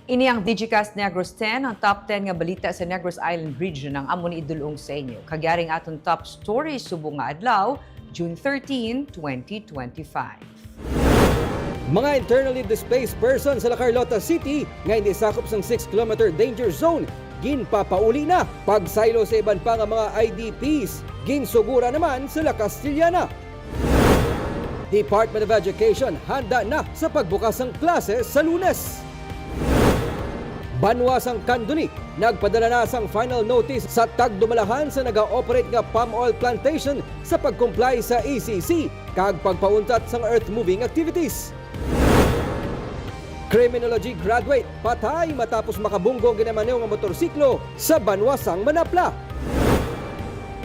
Ini ang Digicast Negros X, ang top 10 nga balita sa Negros Island region ng amo ni idulong sa inyo. Kagyaring aton top stories subong nga adlaw, June 13, 2025. Mga internally displaced persons sa La Carlota City nga hindi sakop sang 6-kilometer danger zone ginpapauli na. Pagsaylo sa iban pa nga mga IDPs ginsugura naman sa La Castellana. Department of Education handa na sa pagbukas ng klase sa Lunes. Banwasang Kandunik, nagpadala na sang final notice sa tagdumalahan sa naga-operate nga palm oil plantation sa pagcomply sa ECC kag pagpauntat sang earth-moving activities. Criminology graduate, patay matapos makabunggo ginamaneo nga motorsiklo sa Banwasang Manapla.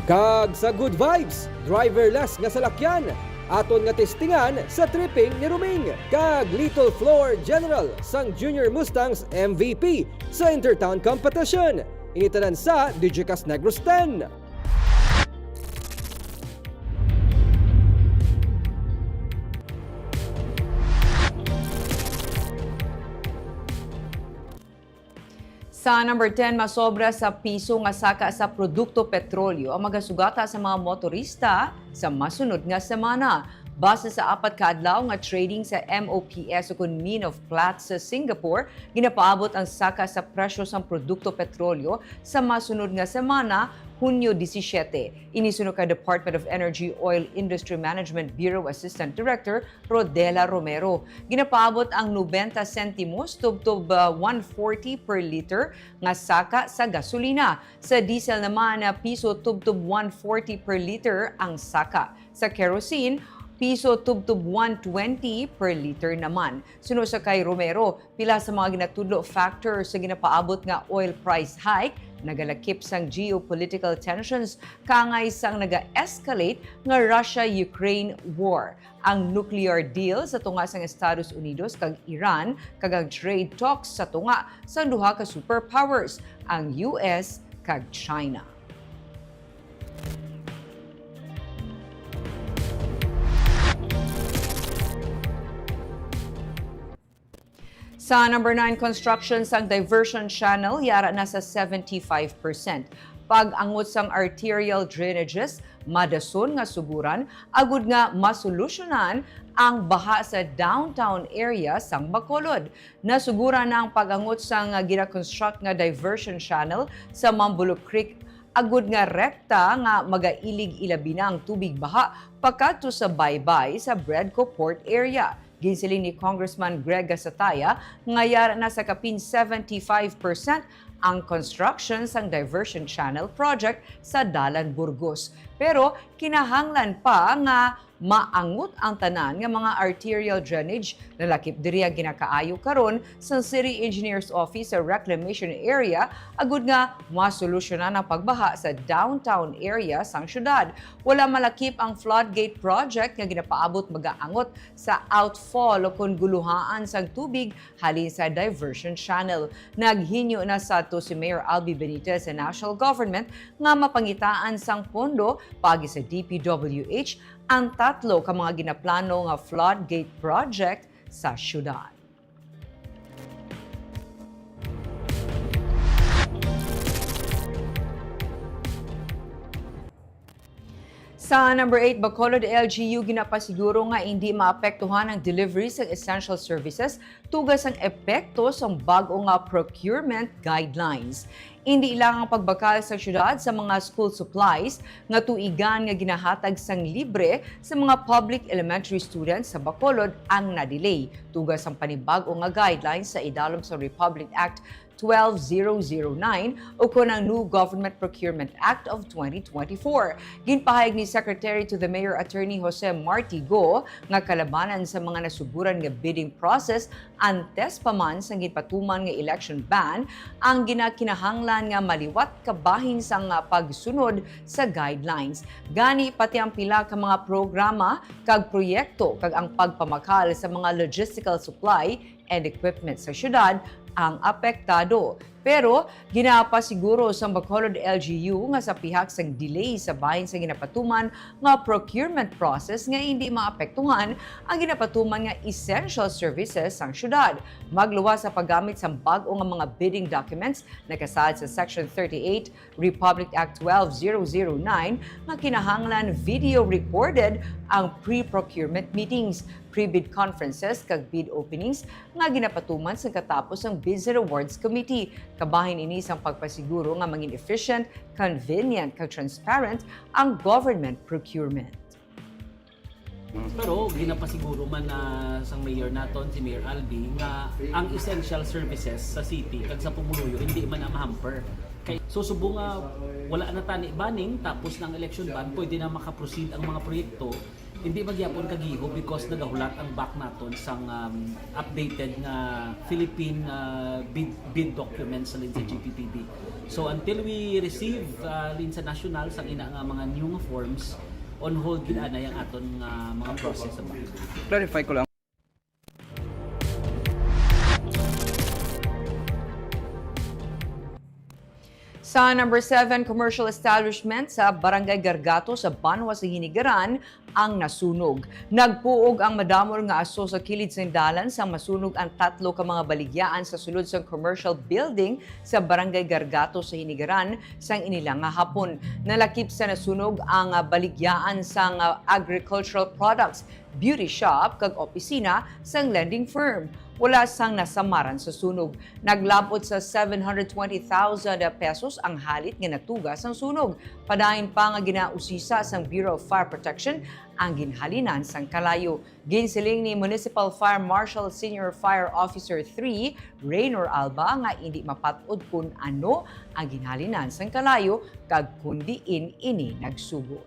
Kag sa good vibes, driverless nga salakyan, aton nga testingan sa tripping ni Ruming. Kag Little Floor General sang Junior Mustangs MVP sa Intertown Competition. Initanan sa Digicast Negros X. Sa number 10, masobra sa piso nga saka sa produkto petrolyo ang magasugata sa mga motorista sa masunod nga semana. Base sa apat ka adlaw nga trading sa MOPS o Min of Platts sa Singapore, ginapaabot ang saka sa presyo sa produkto petrolyo sa masunod nga semana, Hunyo 17. Inisunod ka Department of Energy Oil Industry Management Bureau Assistant Director Rodela Romero. Ginapaabot ang 90 sentimos tubtob 140 per liter nga saka sa gasolina. Sa diesel naman piso tubtob 140 per liter ang saka. Sa kerosene, piso tubtob 120 per liter naman. Sunod sa kay Romero, pila sa mga ginatudlo factor sa ginapaabot nga oil price hike, nagalakip sang geopolitical tensions, kangay sang naga-escalate nga Russia-Ukraine war. Ang nuclear deal sa tunga sang Estados Unidos kag Iran, kag ang trade talks sa tunga sang duha ka superpowers, ang US kag China. Sa number 9, construction sang Diversion Channel, yara na sa 75%. Pag-angot sang arterial drainages, madason nga suguran, agud nga masolusyonan ang baha sa downtown area sang Bacolod. Nasuguran na ang pag-angot sang gina-construct nga Diversion Channel sa Mambulok Creek, agud nga rekta nga magailig ilabi na ang tubig baha pagkadto sa baybay sa Bredco Port area. Ginsiling ni Congressman Greg Gasataya, ngayara na sa kapin 75% ang construction sang Diversion Channel project sa Dalan, Burgos. Pero kinahanglan pa nga maangot ang tanan nga mga arterial drainage na lakip diri ginakaayo karon sa City Engineer's Office sa Reclamation Area, agud nga masolusyonan ang pagbaha sa downtown area sang syudad. Wala malakip ang floodgate project nga ginapaabot magaangot sa outfall o kun guluhaan sang tubig halin sa Diversion Channel. Naghinyo na sa to si Mayor Albi Benitez sa national government nga mapangitaan sang pondo pagi sa DPWH ang tatlo ka mga ginaplano nga floodgate project sa syudad. Sa number 8, Bacolod LGU ginapasiguro nga hindi maapektuhan ang delivery sa essential services tugas ang epekto sa bago nga Procurement Guidelines. Hindi ilang ang pagbakal sa syudad sa mga school supplies nga tuigan nga ginahatag sang libre sa mga public elementary students sa Bacolod ang na-delay. Tugas ang panibag-o nga guidelines sa idalom sa Republic Act 12009 o kunang New Government Procurement Act of 2024. Ginpahayag ni Secretary to the Mayor Attorney Jose Martigo nga kalabanan sa mga nasuguran nga bidding process antes pa man sang ginpatuman nga election ban ang ginakinahanglan nga maliwat kabahin sang pagsunod sa guidelines. Gani pati ang pila ka mga programa kag proyekto kag ang pagpamakal sa mga logistical supply and equipment sa syudad ang apektado. Pero ginapa siguro sa Bacolod LGU nga sa pihak sang delay sa bahin sa ginapatuman nga procurement process nga hindi maapektuhan ang ginapatuman nga essential services sang syudad. Magluwas sa paggamit sa bag-o nga mga bidding documents na kasad sa Section 38 Republic Act 12009 nga kinahanglan video recorded ang pre-procurement meetings, pre-bid conferences kag bid openings nga ginapatuman sa katapos ng Bids and Awards Committee. Kabahin ini sang pagpasiguro nga maging efficient, convenient kag transparent ang government procurement. Pero ginapasiguro man na sang mayor naton si Mayor Albi nga ang essential services sa city kag sa Pumuluyo hindi man na mahamper. Kay susubo nga wala na tani banning tapos ng election ban pwede na makaproceed ang mga proyekto. Hindi magyapon kagiho because nagahulat ang back naton sang updated nga Philippine bid documents sa sa GPPB. So until we receive sa national sang ina nga mga new forms, on hold gid ana yang aton nga mga process sa back. Clarify ko lang. Sa number 7, commercial establishment sa Barangay Gargato sa Banwa sa Hinigaran ang nasunog. Nagpuog ang madamor nga aso sa kilid sa dalan sang masunog ang 3 ka mga baligyaan sa sulod sa commercial building sa Barangay Gargato sa Hinigaran sang inilang nga hapon. Nalakip sa nasunog ang baligyaan sang agricultural products, beauty shop kag opisina sang lending firm. Wala sang nasamaran sa sunog. Naglabot sa 720,000 pesos ang halit nga natugas ang sunog. Padayon pa nga ginausisa sang Bureau of Fire Protection ang ginhalinan sang kalayo. Ginsiling ni Municipal Fire Marshal Senior Fire Officer 3, Raynor Alba, nga hindi mapatod kung ano ang ginhalinan sang kalayo kag kundiin ini nagsugod.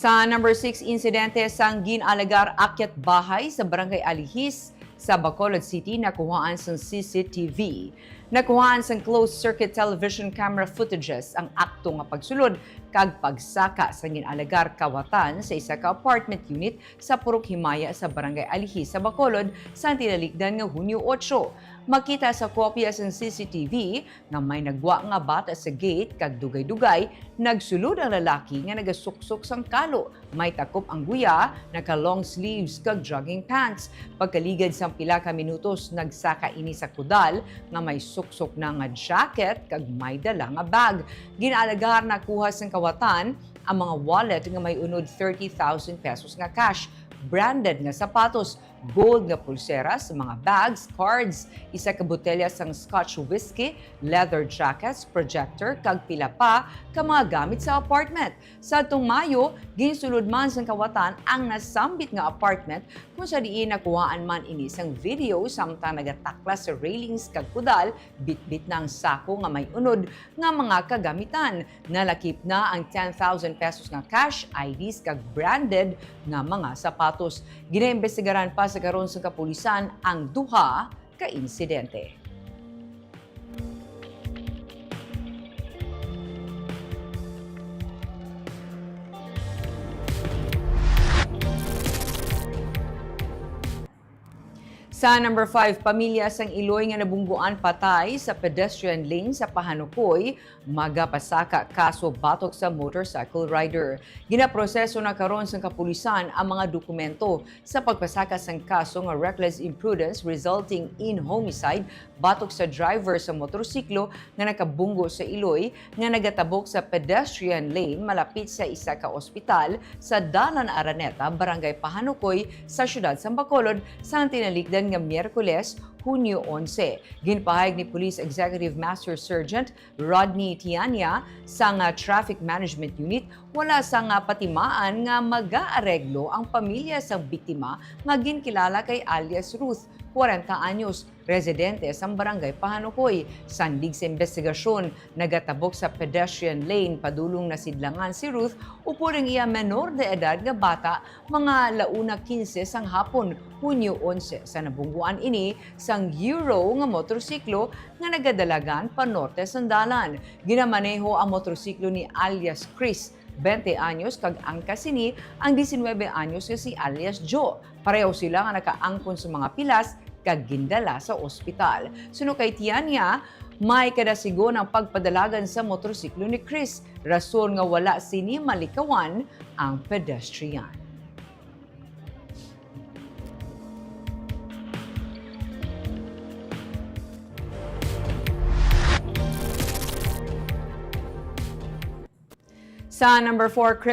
Sa number 6 insidente sang ginalagar akyat bahay sa Barangay Alihis sa Bacolod City nakuhaan sang CCTV. Nakuhaan sang closed-circuit television camera footages ang akto nga pagsulod kag pagsaka sa ginalagar kawatan sa isa ka apartment unit sa Purok Himaya sa Barangay Alihis sa Bacolod sa tinalikdan nga Hunyo 8. Makita sa kopya sa CCTV na may nagwa nga bata sa gate kag dugay-dugay, nagsulod ang lalaki nga nagasuksok sang kalo. May takop ang guya, naka long sleeves kag jogging pants. Pagkaligad sang pila ka minutos, nagsaka ini sa kudal nga may suksok na nga jacket kag may dala nga bag. Ginalagar na kuha sang kawatan ang mga wallet nga may unod 30,000 pesos nga cash, branded nga sapatos, gold nga pulseras, mga bags, cards, isa ka botelya sang Scotch whiskey, leather jackets, projector, kag pila pa ka mga gamit sa apartment. Sa atong Mayo, ginsulod man sang kawatan ang nasambit nga apartment kung sa diin nakuhaan man ini sang video samtang nagatakla sa railings kag kudal, bitbit ng sako nga may unod nga mga kagamitan. Nalakip na ang 10,000 pesos nga cash, IDs kag branded nga mga sapatos. Ginaimbestigaran pa sa karon sa kapulisan ang duha ka insidente. Sa number 5, pamilya sang Iloy nga nabungguan patay sa pedestrian lane sa Pahanukoy, magapasaka kaso batok sa motorcycle rider. Ginaproseso na karon sa kapulisan ang mga dokumento sa pagpasaka sang kaso nga reckless imprudence resulting in homicide batok sa driver sa motorsiklo nga nakabunggo sa Iloy nga nagatabok sa pedestrian lane malapit sa isa ka ospital sa Dalan Araneta, Barangay Pahanukoy sa siyudad sa Bacolod sa tinalikdan nga Miyerkules, Hunyo 11. Ginpahayag ni Police Executive Master Sergeant Rodney Tiania sa Traffic Management Unit wala sa patimaan nga mag-aareglo ang pamilya sa biktima nga ginkilala kay alias Ruth, 40 anyos, residente sa Barangay Pahanukoy. Sandig sa investigasyon, nagatabok sa pedestrian lane padulong na sidlangan si Ruth upuring iya menor de edad nga bata mga launa 15 sang hapon, Hunyo 11. Sa nabungguan ini sang Euro nga motorsiklo nga nagadalagan pa norte sang dalan. Ginamaneho ang motorsiklo ni alias Chris 20 anyos, kag ang kasini ang 19 anyos nga si alias Joe. Pareho sila nga nakaangkon sa mga pilas kag gindala sa ospital. Suno kay Tianya, may kadasigo ng pagpadalagan sa motorsiklo ni Chris. Rason nga wala sini malikawan ang pedestrian. Sa number 4,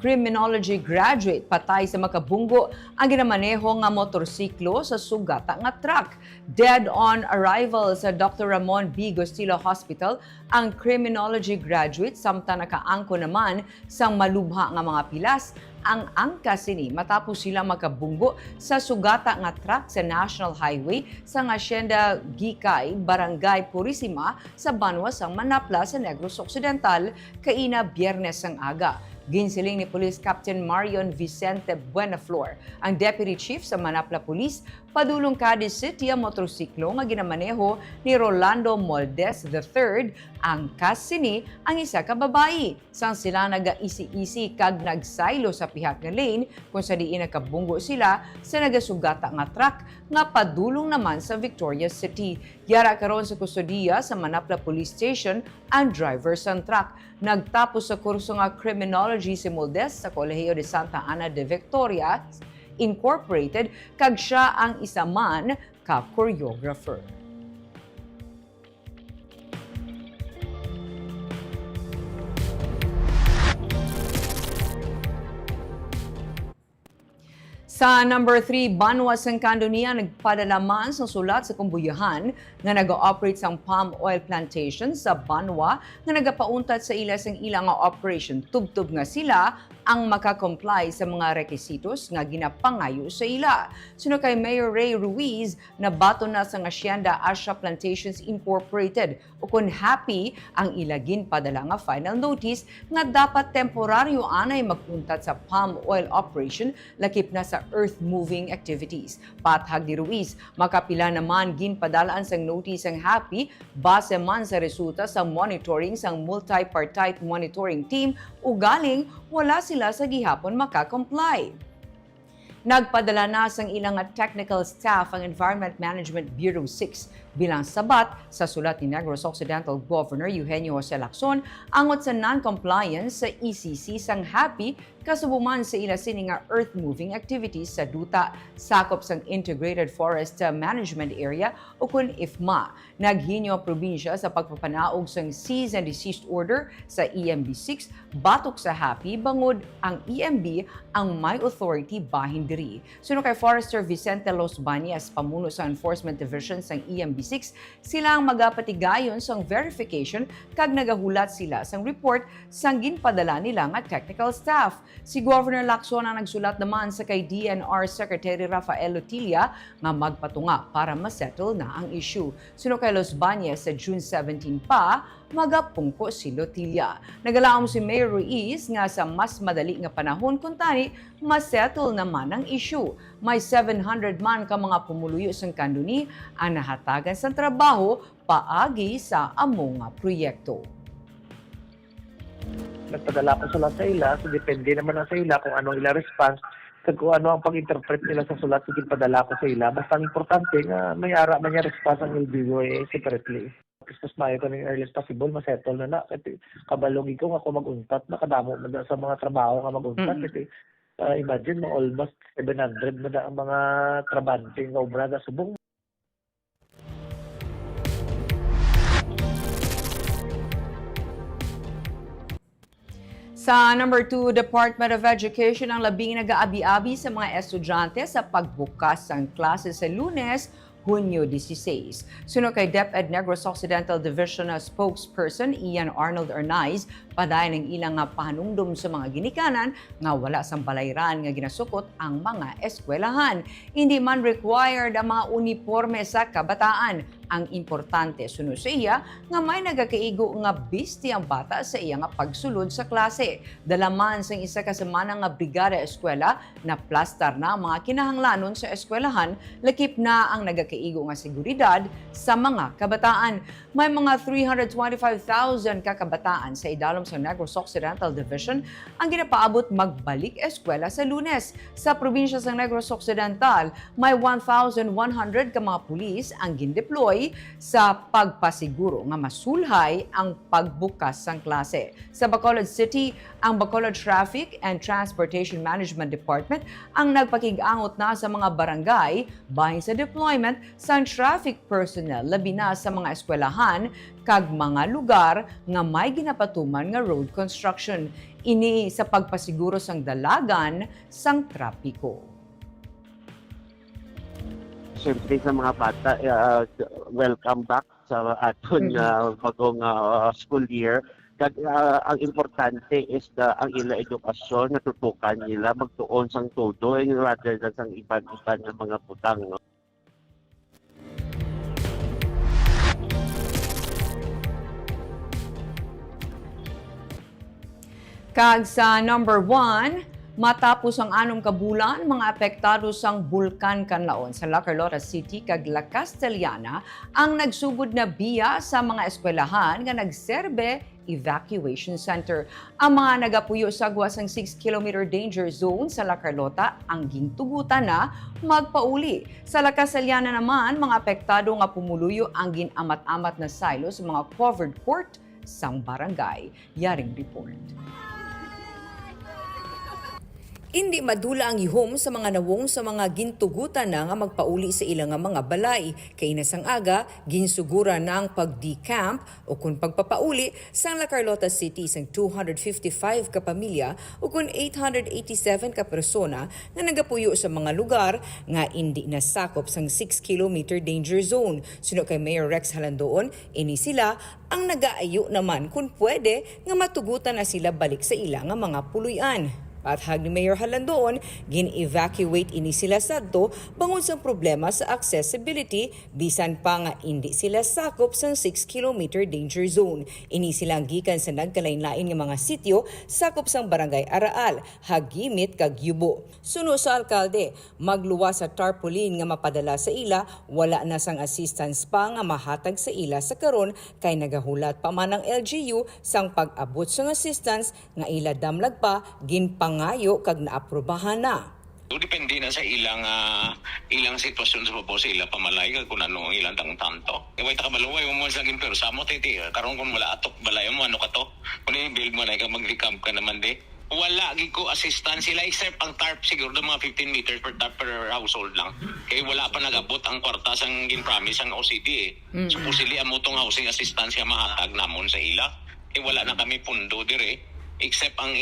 Criminology graduate patay sa Makabunggo ang ginamaneho nga motorsiklo sa sugata nga truck. Dead on arrival sa Dr. Ramon B. Gostilo Hospital ang Criminology graduate samtang nakaangko naman sang malubha nga mga pilas ang angkas sini matapos sila makabunggo sa sugata nga truck sa National Highway sa Hacienda Gikay, Barangay Purisima sa Banwa sang Manapla sa Negros Occidental kaina Biyernes ang aga. Ginsiling ni Police Captain Marion Vicente Buenaflor, ang Deputy Chief sa Manapla Police, padulong Cadiz City ang motorsiklo nga ginamaneho ni Rolando Moldes III, ang kasini ang isa ka babae. Sang sila naga-isi-isi kag nagsaylo sa pihak nga lane kung sa diin nakabunggo sila sa nagasugata nga truck nga padulong naman sa Victoria City. Yara karon sa kustodiya sa Manapla Police Station ang driver sa truck. Nagtapos sa kurso nga Criminology si Moldes sa Kolehiyo de Santa Ana de Victoria Incorporated kag siya ang isa man ka choreographer. Sa number 3, Banwa sang Kandonia nagpadalaman sa sulat sa kumbuyahan nga nag-ooperate sang palm oil plantation sa Banwa nga nagapauntat sa ila sang ilang nga operation. Tubtub nga sila ang makakomply sa mga rekisitos nga ginapangayo sa ila. Suno kay Mayor Ray Ruiz na bato na sa Hacienda Asia Plantations Incorporated ukon happy ang ilagin padala nga final notice nga dapat temporaryo anay maguntat sa palm oil operation lakip na sa earth-moving activities. Pathag ni Ruiz, makapila naman ginpadalaan sang notice ang happy base man sa resulta sa monitoring sang multi-partite monitoring team ugaling wala sila sa gihapon makakomply. Nagpadala na sang ilang technical staff ang Environment Management Bureau 6 bilang sabat sa sulat ni Negros Occidental Governor Eugenio Jose Lacson angot sa non-compliance sa ECC sang happy kasubuman sa ila sini nga earth-moving activities sa duta sakop sang Integrated Forest Management Area o kun IFMA. Naghinyo ang probinsya sa pagpapanaog sang cease and desist order sa EMB6 batok sa happy bangod ang EMB ang may authority bahin diri. Suno kay Forester Vicente Los Bañas, pamuno sa Enforcement Division sang EMB6, sila ang magapatigayon sang verification kag nagahulat sila sang report sang ginpadala nila nga technical staff. Si Governor Lacson ang nagsulat naman sa kay DNR Secretary Rafael Lotilla nga magpatunga para masettle na ang issue. Suno kay Los Bañas sa June 17 pa, magapungko si Lotilla. Nagalaom si Mayor Ruiz nga sa mas madali nga panahon kung tani, masettle naman ang issue. May 700 man ka mga pumuluyo sang kanduni ang nahatagan sa trabaho paagi sa among nga proyekto. Nagpadala ko sulat sa ila, so depende naman na sa ila kung anong ila response, kung ano ang pag-interpret nila sa sulat, sige padala ko sa ila. Basta ang importante nga may ara man niya response ang LBO separately. Tapos mayo ko ng earliest possible, masettle na na. Kasi kabalungi ko nga ako mag-untat, nakadamo sa mga trabaho nga mag-untat. Kasi imagine mo almost 700 na ang mga trabante nga obra na subong. Sa number 2, Department of Education ang labing nag-aabi-abi sa mga estudyante sa pagbukas ng klase sa Lunes, Hunyo 16. Suno kay DepEd Negros Occidental Division spokesperson Ian Arnold Arnaiz, padayon ng ilang nga pahanungdom sa mga ginikanan nga wala sang balayran nga ginasukot ang mga eskwelahan. Hindi man required ang mga uniforme sa kabataan. Ang importante suno sa iya nga may nagakaigo nga bisti ang bata sa iya nga pagsulod sa klase. Dalaman sang isa ka semana nga brigada eskwela na plastar na ang mga kinahanglanon sa eskwelahan, lakip na ang nagakaigo nga seguridad sa mga kabataan. May mga 325,000 ka kabataan sa idalom sa Negros Occidental Division ang ginapaabot magbalik eskwela sa Lunes. Sa probinsya sa Negros Occidental, may 1,100 ka mga pulis ang gindeploy sa pagpasiguro nga masulhay ang pagbukas sang klase. Sa Bacolod City, ang Bacolod Traffic and Transportation Management Department ang nagpakig-angot na sa mga barangay bahin sa deployment sa traffic personnel labi na sa mga eskwelahan kag mga lugar nga may ginapatuman nga road construction. Ini sa pagpasiguro sang dalagan sang trapiko. Siyempre sa mga bata, welcome back sa aton bagong school year. Ang importante is ang ila edukasyon, natutukan nila magtuon sang todo rather than sang iban-iban ng mga butang. No? Kag sa number 1, matapos ang 6 ka bulan, mga apektado sang bulkan kanlaon sa La Carlota City kag La Castellana ang nagsugod na biya sa mga eskwelahan nga nagserbe Evacuation Center. Ang mga nagapuyo sa guwasang 6-kilometer danger zone sa La Carlota ang gintugutan na magpauli. Sa La Castellana naman, mga apektado nga pumuluyo ang ginamat-amat na silo sa mga covered court sang barangay. Yaring report. Hindi madula ang ihom sa mga nawong sa mga gintugutan na nga magpauli sa ilang mga balay. Kay nasang aga, ginsugura na ang pag-decamp o kung pagpapauli sa La Carlota City isang 255 ka pamilya o kung 887 ka persona na nagapuyo sa mga lugar nga hindi nasakop sang 6-kilometer danger zone. Suno kay Mayor Rex Halandoon, ini sila ang nagaayo naman kung pwede nga matugutan na sila balik sa ilang mga puluyan. Pathag ni Mayor Halandoon, gin-evacuate ini sila sadto bangod sa problema sa accessibility bisan pa nga hindi sila sakop sa 6-kilometer danger zone. Ini silang gikan sa nagkalain-lain nga mga sityo sakop sang barangay Araal, Hagimit kag Yubo. Suno sa alkalde, magluwas sa tarpaulin nga mapadala sa ila, wala na sang assistance pa nga mahatag sa ila sa karon kay nagahulat pa man ang LGU sang pag-abot sang assistance nga ila damlag pa ginpangayo kag naaprubahan na. Depende na sa ilang sitwasyon sa popo sa ilang pamalay kung ano ilang tanto. Iway ta kabaluway mo sa gin pero sa mo titi karon kung wala atok balay mo ano ka to. Kung i-build mo na ka mag-recamp ka naman di. Wala gid ko assistance sila except ang tarp siguro ng mga 15 meters per tarp per household lang. Kaya wala pa nagabot ang kwarta sang gin-promise ang OCD eh. Supposedly ang motong housing assistance nga mahatag namon sa ila. Wala na kami pundo dire. Except ang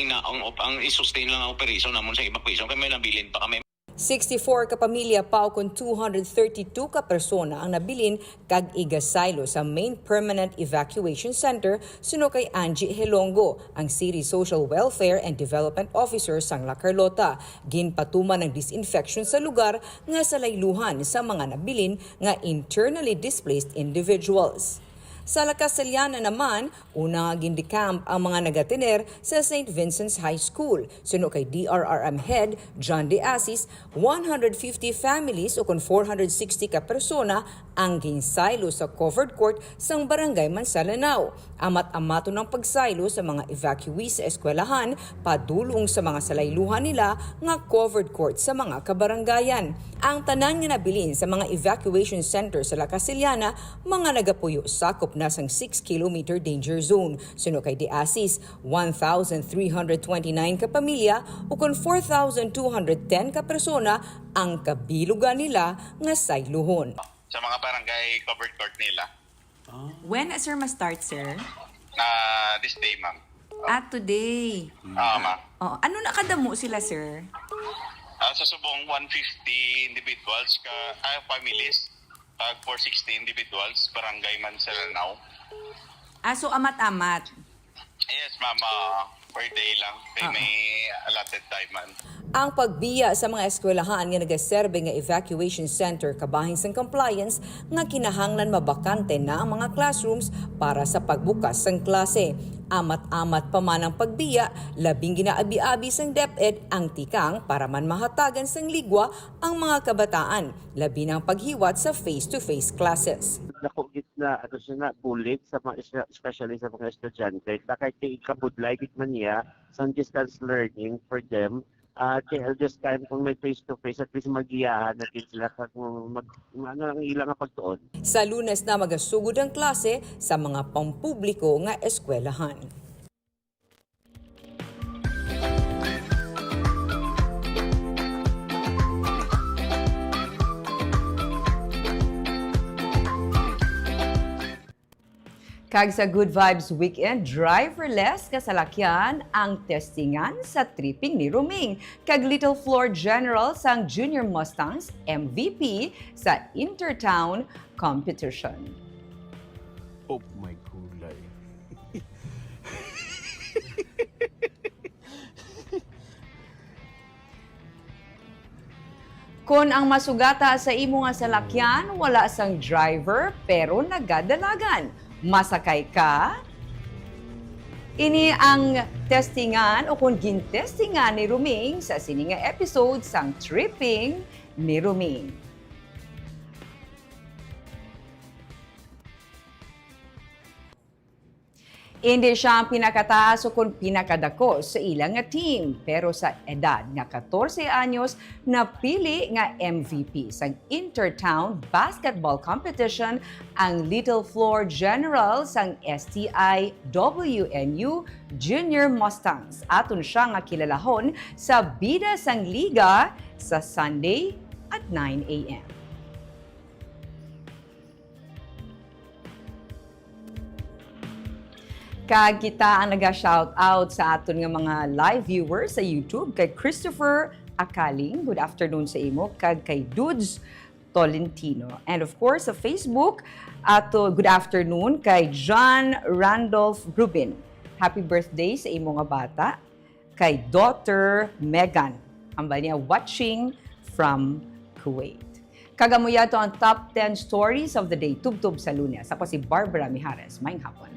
i-sustain lang ang operation namon sa evacuation kaya may nabilin pa kami. 64 ka pamilya pa o kung 232 ka persona ang nabilin kag igasaylo sa main permanent evacuation center suno kay Angie Helongo, ang City Social Welfare and Development Officer sang La Carlota. Ginpatuman ng disinfection sa lugar nga sa layluhan sa mga nabilin nga internally displaced individuals. Sa La Castellana naman, una gindicamp ang mga nagatiner sa St. Vincent's High School. Suno kay DRRM Head John De Asis, 150 families o kung 460 ka persona ang ginsaylo sa covered court sang barangay Mansalanao. Amat-amato ng pagsaylo sa mga evacuees sa eskwelahan, padulong sa mga salayluhan nila nga covered court sa mga kabarangayan. Ang tanan nga nabilin sa mga evacuation center sa La Castellana, mga nagapuyo sakop na sang 6-kilometer danger zone. Suno kay De Asis, 1,329 ka pamilya o kung 4,210 ka persona ang kabilugan nila nga sayluhon. Sa mga barangay covered court nila. When, sir, ma-start, sir? This day, ma'am. Today. Ma'am. Ano nakadamo sila, sir? Sa subong 150 individuals families, 460 individuals, barangay Mansalanao. So amat-amat. Yes, ma'am. Per day lang. May allotted time, man. Ang pagbiya sa mga eskwelahan nga nagaserbe nga evacuation center kabahin sang compliance nga kinahanglan mabakante na ang mga classrooms para sa pagbukas sang klase. Amat-amat pa man ang pagbiya, labing ginaabi-abi sang DepEd ang tikang para man mahatagan sang ligwa ang mga kabataan, labi ng paghiwat sa face-to-face classes. Dako gitna siya na bullet sa mga especially sa mga estudyante. Kahit ikabudlay git man niya sa distance learning for them. Kaya just time kung may face-to-face at least magiyahan natin sila kung ano ang ilang pagtuon. Sa Lunes na magasugod ang klase sa mga pampubliko nga eskwelahan. Kag sa Good Vibes Weekend, driverless kasalakyan ang testingan sa tripping ni Ruming. Kag Little Floor General sang Junior Mustangs MVP sa Intertown Competition. Oh my kulay. Kung ang masugata sa imo nga salakyan, wala sang driver pero nagadalagan. Masakay ka? Ini ang testingan o kung gintestingan ni Ruming sa sininga episode sang Tripping ni Ruming. Hindi siya ang pinakataas o kung pinakadako sa ilang nga team. Pero sa edad nga 14 anyos, napili nga MVP sa Intertown Basketball Competition ang Little Floor General sang STI WNU Junior Mustangs. Aton siya nga kilalahon sa bida sang liga sa Sunday at 9 a.m. Kag kita ang naga-shoutout sa aton nga mga live viewers sa YouTube kay Christopher Akaling, good afternoon sa imo, kag kay Dudes Tolentino. And of course sa Facebook, good afternoon kay John Randolph Rubin. Happy birthday sa imo nga bata. Kay Dr. Megan, ang niya watching from Kuwait. Kagamuya to ang top 10 stories of the day, tubtub sa Lunes. Ako si Barbara Mijares. Maayong hapon.